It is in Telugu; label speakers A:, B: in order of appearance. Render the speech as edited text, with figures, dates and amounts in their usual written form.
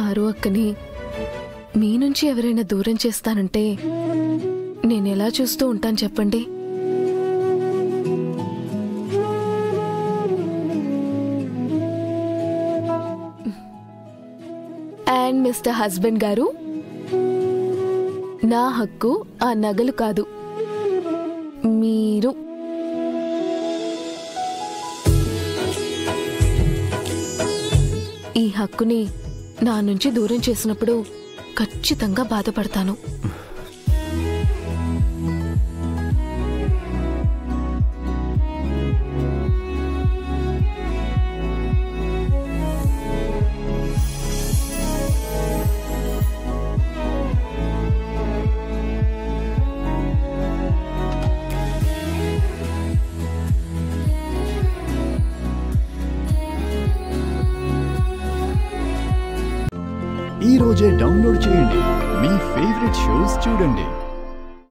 A: ఆరు అక్కని మీ నుంచి ఎవరైనా దూరం చేస్తానంటే నేనెలా చూస్తూ ఉంటాను చెప్పండి? అండ్ మిస్టర్ హస్బెండ్ గారు, నా హక్కు ఆ నగలు కాదు, మీరు. ఈ హక్కుని నా నుంచి దూరం చేసినప్పుడు ఖచ్చితంగా బాధపడతాను.
B: ఈ రోజే డౌన్లోడ్ చేయండి, మీ ఫేవరెట్ షోస్ చూడండి.